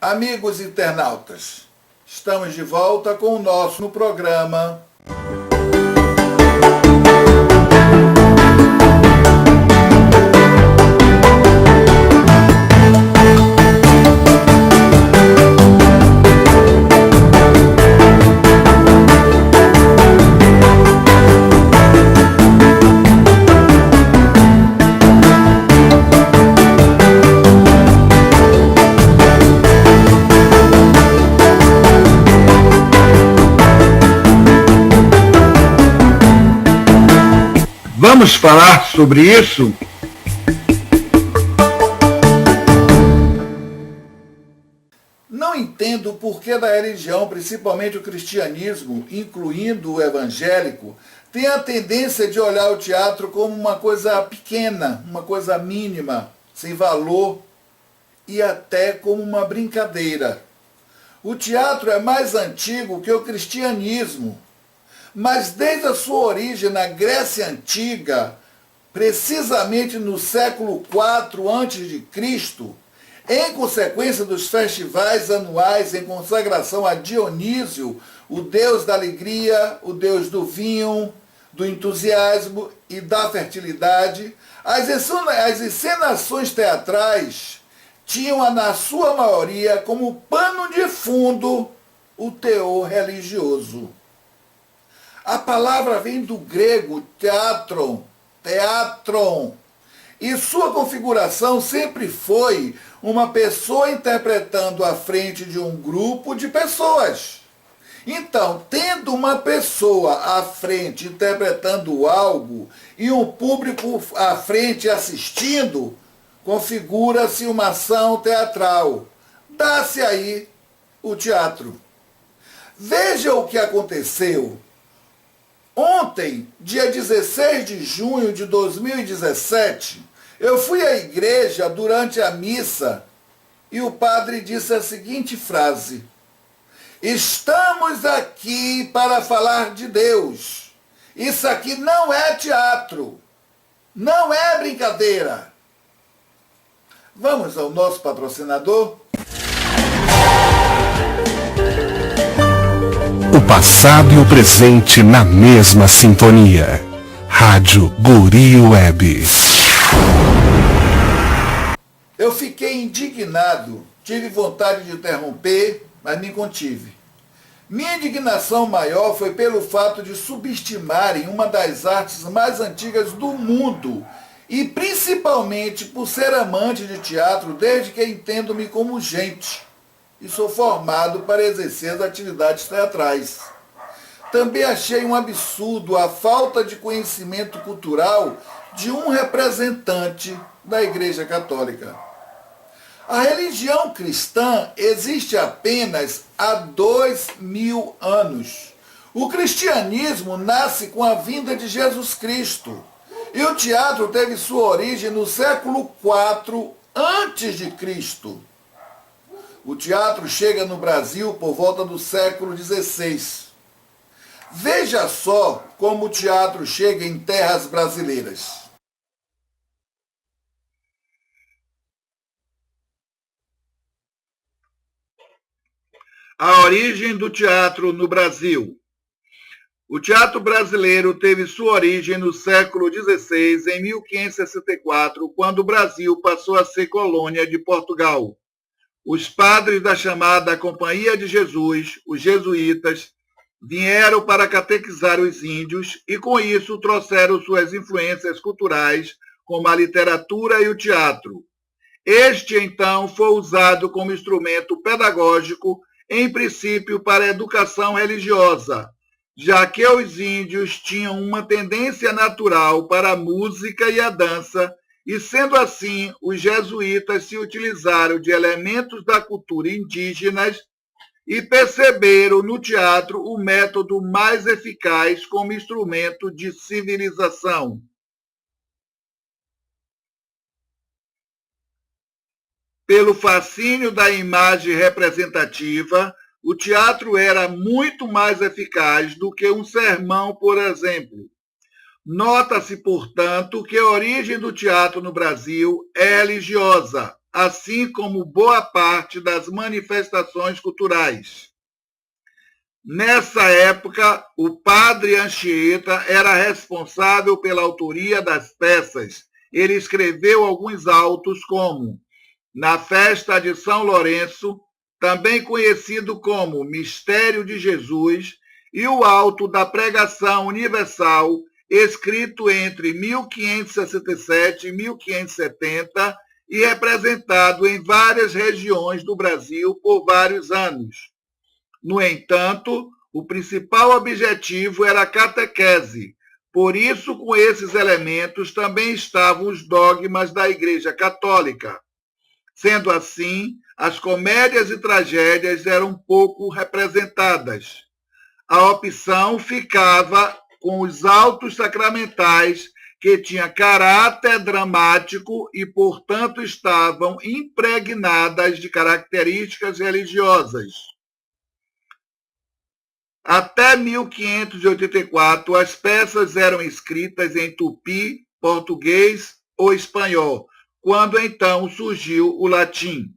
Amigos internautas, estamos de volta com o nosso programa Vamos falar sobre isso? Não entendo o porquê da religião, principalmente o cristianismo, incluindo o evangélico, tem a tendência de olhar o teatro como uma coisa pequena, uma coisa mínima, sem valor e até como uma brincadeira. O teatro é mais antigo que o cristianismo. Mas desde a sua origem na Grécia Antiga, precisamente no século IV a.C., em consequência dos festivais anuais em consagração a Dionísio, o deus da alegria, o deus do vinho, do entusiasmo e da fertilidade, as encenações teatrais tinham na sua maioria como pano de fundo o teor religioso. A palavra vem do grego teatron, e sua configuração sempre foi uma pessoa interpretando à frente de um grupo de pessoas. Então, tendo uma pessoa à frente interpretando algo e um público à frente assistindo, configura-se uma ação teatral. Dá-se aí o teatro. Veja o que aconteceu. Ontem, dia 16 de junho de 2017, eu fui à igreja durante a missa e o padre disse a seguinte frase: "Estamos aqui para falar de Deus. Isso aqui não é teatro, não é brincadeira." Vamos ao nosso patrocinador? O passado e o presente na mesma sintonia. Rádio Guri Web. Eu fiquei indignado, tive vontade de interromper, mas me contive. Minha indignação maior foi pelo fato de subestimarem uma das artes mais antigas do mundo e principalmente por ser amante de teatro desde que entendo-me como gente. E sou formado para exercer as atividades teatrais. Também achei um absurdo a falta de conhecimento cultural de um representante da Igreja Católica. A religião cristã existe apenas há 2000 anos. O cristianismo nasce com a vinda de Jesus Cristo. E o teatro teve sua origem no século IV a.C. O teatro chega no Brasil por volta do século XVI. Veja só como o teatro chega em terras brasileiras. A origem do teatro no Brasil. O teatro brasileiro teve sua origem no século XVI, em 1564, quando o Brasil passou a ser colônia de Portugal. Os padres da chamada Companhia de Jesus, os jesuítas, vieram para catequizar os índios e, com isso, trouxeram suas influências culturais, como a literatura e o teatro. Este, então, foi usado como instrumento pedagógico, em princípio, para a educação religiosa, já que os índios tinham uma tendência natural para a música e a dança, e sendo assim, os jesuítas se utilizaram de elementos da cultura indígenas e perceberam no teatro o método mais eficaz como instrumento de civilização. Pelo fascínio da imagem representativa, o teatro era muito mais eficaz do que um sermão, por exemplo. Nota-se, portanto, que a origem do teatro no Brasil é religiosa, assim como boa parte das manifestações culturais. Nessa época, o padre Anchieta era responsável pela autoria das peças. Ele escreveu alguns autos como Na Festa de São Lourenço, também conhecido como Mistério de Jesus, e o auto da Pregação Universal, escrito entre 1567 e 1570 e representado em várias regiões do Brasil por vários anos. No entanto, o principal objetivo era a catequese. Por isso, com esses elementos também estavam os dogmas da Igreja Católica. Sendo assim, as comédias e tragédias eram pouco representadas. A opção ficava com os autos sacramentais, que tinham caráter dramático e, portanto, estavam impregnadas de características religiosas. Até 1584, as peças eram escritas em tupi, português ou espanhol, quando então surgiu o latim.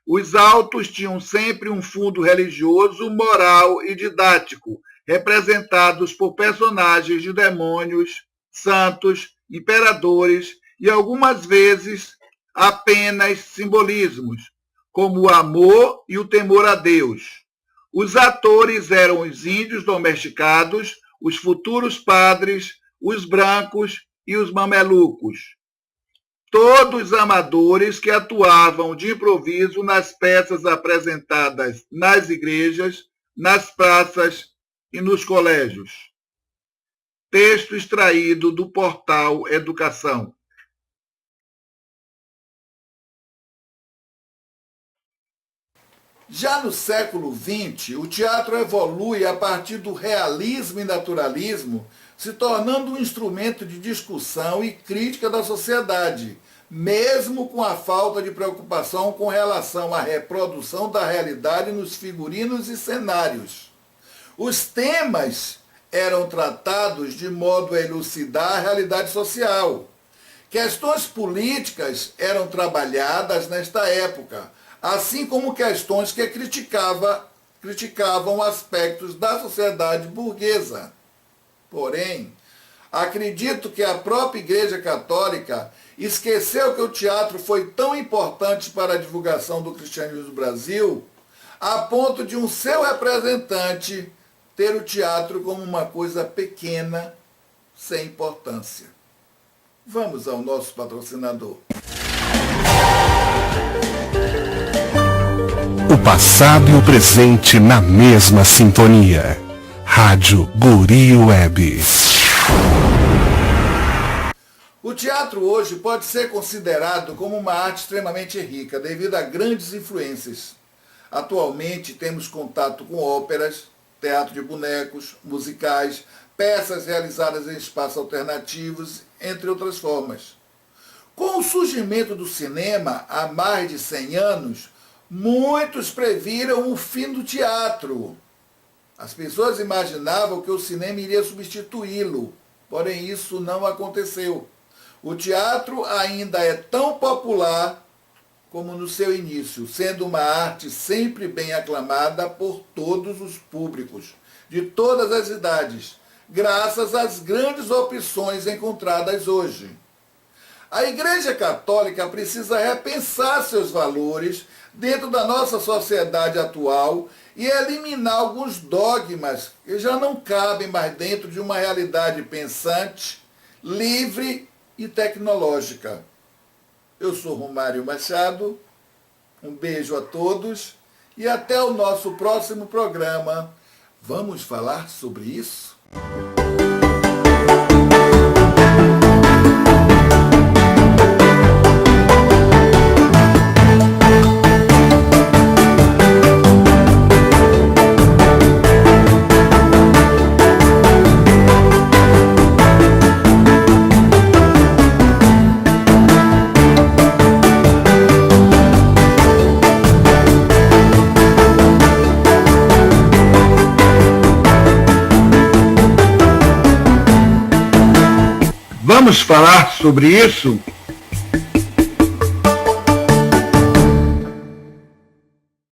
Os autos tinham sempre um fundo religioso, moral e didático, representados por personagens de demônios, santos, imperadores e algumas vezes apenas simbolismos, como o amor e o temor a Deus. Os atores eram os índios domesticados, os futuros padres, os brancos e os mamelucos. Todos amadores que atuavam de improviso nas peças apresentadas nas igrejas, nas praças e nos colégios. Texto extraído do portal Educação. Já no século XX, o teatro evolui a partir do realismo e naturalismo, se tornando um instrumento de discussão e crítica da sociedade, mesmo com a falta de preocupação com relação à reprodução da realidade nos figurinos e cenários. Os temas eram tratados de modo a elucidar a realidade social. Questões políticas eram trabalhadas nesta época, assim como questões que criticavam aspectos da sociedade burguesa. Porém, acredito que a própria Igreja Católica esqueceu que o teatro foi tão importante para a divulgação do cristianismo no Brasil, a ponto de um seu representante ter o teatro como uma coisa pequena, sem importância. Vamos ao nosso patrocinador. O passado e o presente na mesma sintonia. Rádio Guri Web. O teatro hoje pode ser considerado como uma arte extremamente rica, devido a grandes influências. Atualmente temos contato com óperas, teatro de bonecos, musicais, peças realizadas em espaços alternativos, entre outras formas. Com o surgimento do cinema há mais de 100 anos, muitos previram o fim do teatro. As pessoas imaginavam que o cinema iria substituí-lo, porém isso não aconteceu. O teatro ainda é tão popular como no seu início, sendo uma arte sempre bem aclamada por todos os públicos, de todas as idades, graças às grandes opções encontradas hoje. A Igreja Católica precisa repensar seus valores dentro da nossa sociedade atual e eliminar alguns dogmas que já não cabem mais dentro de uma realidade pensante, livre e tecnológica. Eu sou Romário Machado, um beijo a todos e até o nosso próximo programa. Vamos falar sobre isso? Vamos falar sobre isso?